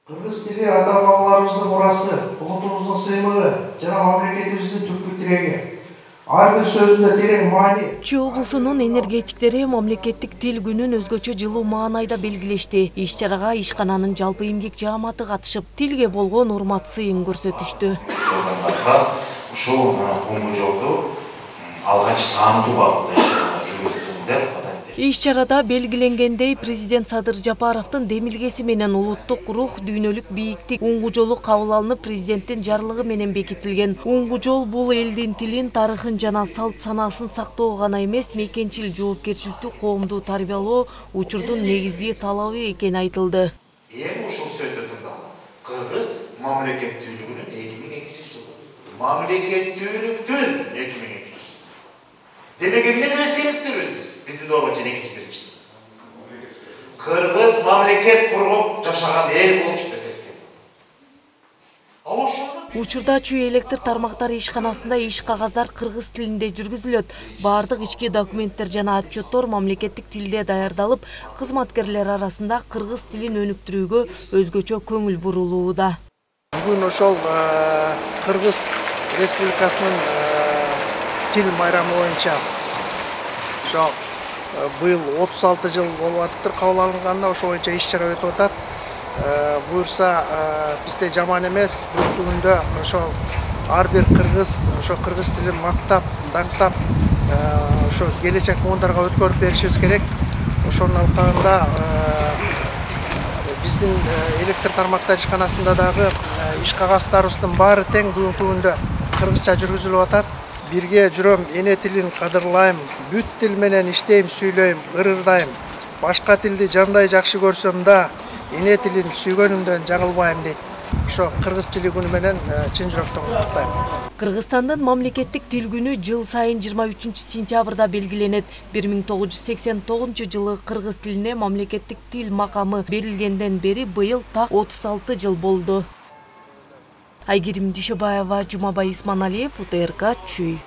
Kırgız tili ata-babalarımыздың мұрасы, ұлтымыздың сыйлығы, жана мамлекетибиздин түпкү тиреги. Ар бир сөзүндө терең маани. Чүй облусунун энергетиктери мамлекеттик тил күнүн өзгөчө жылуу маанайда белгилешти. Иш-чарага ишкананын жалпы эмгек жааматы катышып, тилге болгон урмат сыйын көрсөтүштү. Ушул оңгу жолду алгач таанытуу багытында иш-чаралар жүргүзүлдү деп атайт. Иш-чарада белгиленгендей президент Садыр Жапаровдун демилгеси менен улуттук рух, дүйнөлүк бийиктик уңгу жолу кабыл алынып, президенттин жарлыгы менен бекитилген. Уңгу жол бул элдин тилин, тарыхын жана салт санаасын сактоо гана эмес, мекенчил жоопкерчиликтүү коомду тарбиялоо учурдун негизги талабы экени айтылды. Эми ушул сөздү тыңдап, кыргыз мамлекеттүүлүгүнүн 2200-жылы. Мамлекеттүүлүктүн 2200-жылы. Демек эмне дебес керекпиз биз? Биздин дооргочу 201-жылы. Кыргыз мамлекет куруп жашаган эл болчу деп эскерди. Учурда чүй электр тармактары ишканасында иш кагаздар кыргыз тилинде жүргүзүлөт. Бардык ички документтер жана отчеттор мамлекеттик тилде даярдалып, кызматкерлер арасында кыргыз тилин өнүктүрүүгө өзгөчө көңүл бурулууда. Бүгүн ошол Кыргыз Республикасынын тил майрамы боюнча ошо быйыл 36 жыл болуп атыптыр кабыл алынганына, ошо боюнча иш-чара өтүп атат. Буюрса бизде жаман эмес, бүгүндө ошо ар бир кыргыз ошо кыргыз тилин мактап, даңктап, ошо келечек муундарга өткөрүп беришибиз керек. Ошонун алкагында биздин электр тармактар ишканасында дагы иш кагаздарыбыздын баары тең бүгүнкү күндө кыргызча жүргүзүлүп атат. Бирге жүрөм, эне тилин кадырлайм, бүт тил менен иштейм, сүйлөйм, ырырдайм. Башка тилди жандай жакшы көрсөм да, эне тилин сүйгөнүмдөн жаңылбайм дейт. Ошо кыргыз тили күнү менен чын жүрөктөн куттуктайм. Кыргызстандын мамлекеттик тил күнү жыл сайын 23-сентябрда белгиленет. 1989 жылы кыргыз тилине мамлекеттик тил макамы берилгенден бери быйыл так 36 жыл болду. Айгерим Дүйшөбаева, Жумабай Исманалиев, УТРК, Чүй.